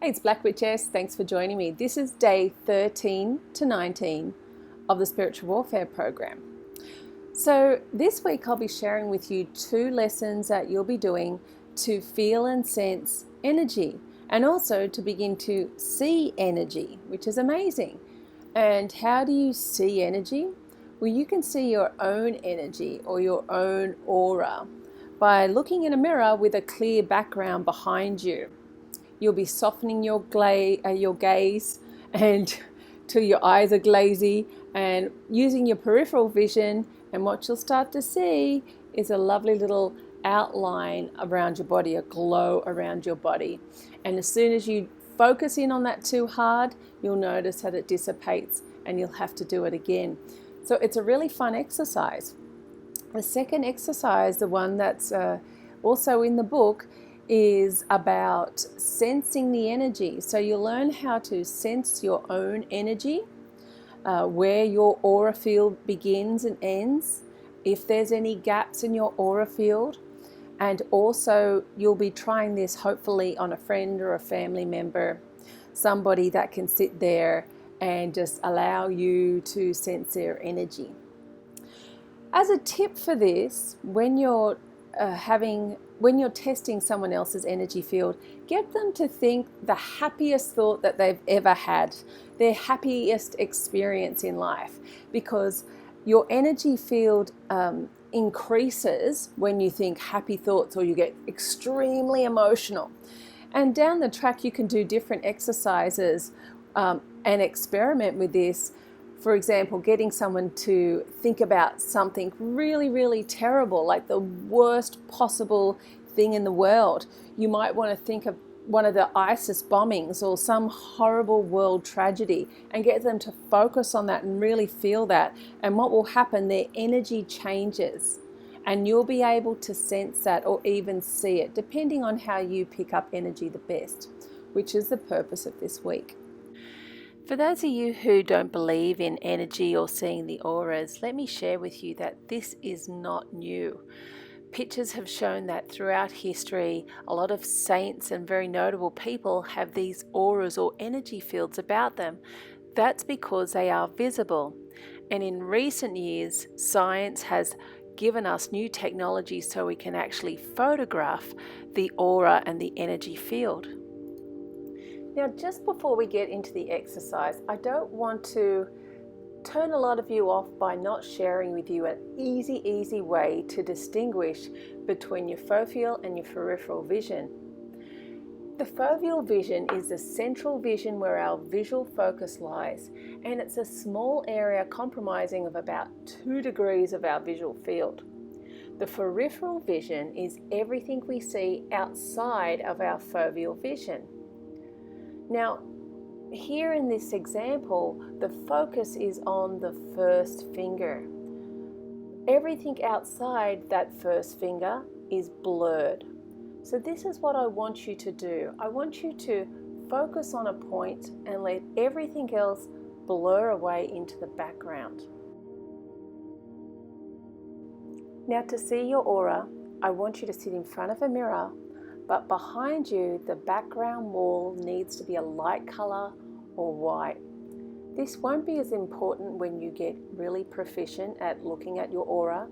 it's Black Witch S. Thanks for joining me. This is day 13 to 19 of the Spiritual Warfare program. So this week I'll be sharing with you 2 lessons that you'll be doing to feel and sense energy, and also to begin to see energy, which is amazing. And how do you see energy? Well, you can see your own energy or your own aura by looking in a mirror with a clear background behind you. You'll be softening your gaze and till your eyes are glazy, and using your peripheral vision, and what you'll start to see is a lovely little outline around your body, a glow around your body. And as soon as you focus in on that too hard, you'll notice that it dissipates and you'll have to do it again. So it's a really fun exercise. The second exercise, the one that's also in the book, is about sensing the energy. So you learn how to sense your own energy, where your aura field begins and ends, if there's any gaps in your aura field. And also you'll be trying this hopefully on a friend or a family member, somebody that can sit there and just allow you to sense their energy. As a tip for this, when you're testing someone else's energy field, get them to think the happiest thought that they've ever had, their happiest experience in life, because your energy field increases when you think happy thoughts or you get extremely emotional. And down the track you can do different exercises and experiment with this. For example, getting someone to think about something really, really terrible, like the worst possible thing in the world. You might want to think of one of the ISIS bombings or some horrible world tragedy, and get them to focus on that and really feel that. And what will happen, their energy changes, and you'll be able to sense that or even see it, depending on how you pick up energy the best, which is the purpose of this week. For those of you who don't believe in energy or seeing the auras, let me share with you that this is not new. Pictures have shown that throughout history, a lot of saints and very notable people have these auras or energy fields about them. That's because they are visible. And in recent years, science has given us new technology so we can actually photograph the aura and the energy field. Now, just before we get into the exercise, I don't want to turn a lot of you off by not sharing with you an easy way to distinguish between your foveal and your peripheral vision. The foveal vision is the central vision where our visual focus lies, and it's a small area comprising of about 2 degrees of our visual field. The peripheral vision is everything we see outside of our foveal vision. Now, here in this example, the focus is on the first finger. Everything outside that first finger is blurred. So this is what I want you to do. I want you to focus on a point and let everything else blur away into the background. Now, to see your aura, I want you to sit in front of a mirror, but behind you, the background wall needs to be a light color or white. This won't be as important when you get really proficient at looking at your aura,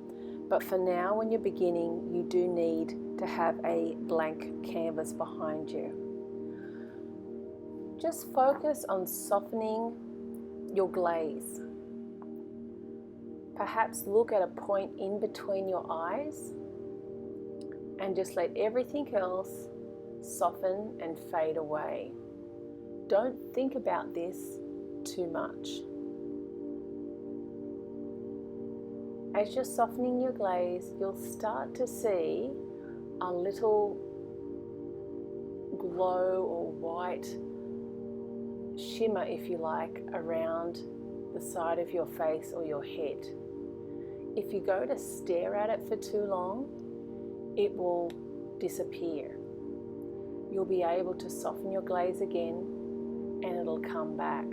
but for now, when you're beginning, you do need to have a blank canvas behind you. Just focus on softening your glaze. Perhaps look at a point in between your eyes and just let everything else soften and fade away. Don't think about this too much. As you're softening your glaze, you'll start to see a little glow or white shimmer, if you like, around the side of your face or your head. If you go to stare at it for too long, it will disappear. You'll be able to soften your glaze again and it'll come back.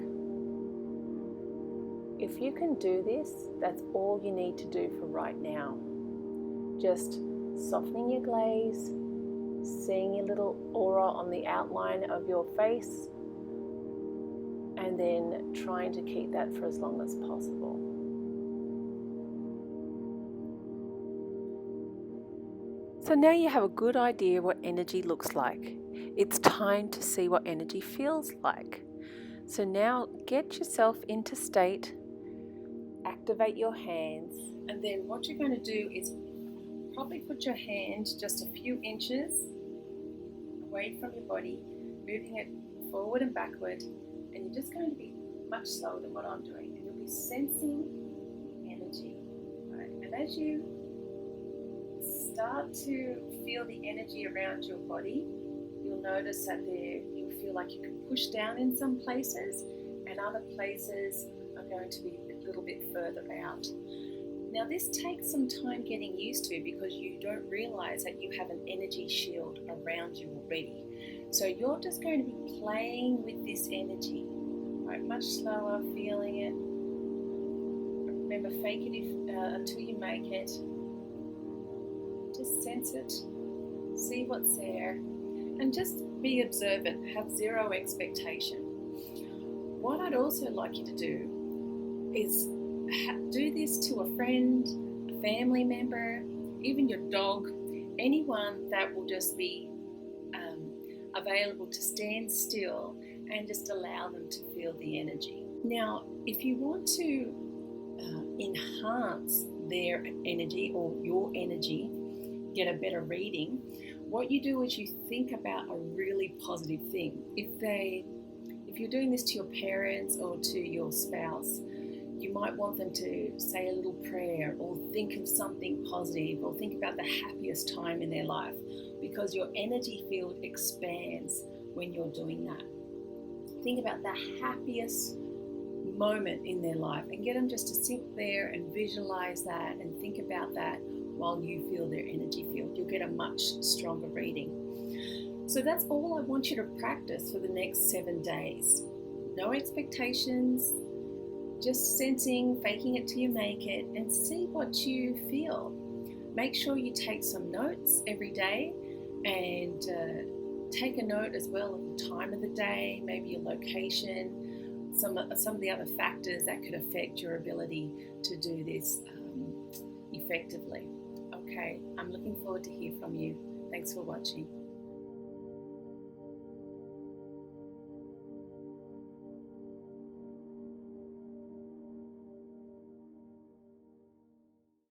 If you can do this, that's all you need to do for right now. Just softening your glaze, seeing your little aura on the outline of your face, and then trying to keep that for as long as possible. So now you have a good idea what energy looks like. It's time to see what energy feels like. So now get yourself into state, activate your hands, and then what you're going to do is probably put your hand just a few inches away from your body, moving it forward and backward, and you're just going to be much slower than what I'm doing, and you'll be sensing energy, right? And as you start to feel the energy around your body, you'll notice that you'll feel like you can push down in some places, and other places are going to be a little bit further out. Now this takes some time getting used to because you don't realize that you have an energy shield around you already. So you're just going to be playing with this energy, right? Much slower, feeling it. Remember, fake it until you make it. Just sense it, see what's there, and just be observant, have zero expectation. What I'd also like you to do is do this to a friend, a family member, even your dog, anyone that will just be available to stand still and just allow them to feel the energy. Now, if you want to enhance their energy or your energy, get a better reading, what you do is you think about a really positive thing. If you're doing this to your parents or to your spouse, you might want them to say a little prayer or think of something positive or think about the happiest time in their life, because your energy field expands when you're doing that. Think about the happiest moment in their life and get them just to sit there and visualize that and think about that while you feel their energy field. You'll get a much stronger reading. So that's all I want you to practice for the next 7 days. No expectations, just sensing, faking it till you make it, and see what you feel. Make sure you take some notes every day, and take a note as well of the time of the day, maybe your location, some of the other factors that could affect your ability to do this effectively. Okay, I'm looking forward to hear from you. Thanks for watching.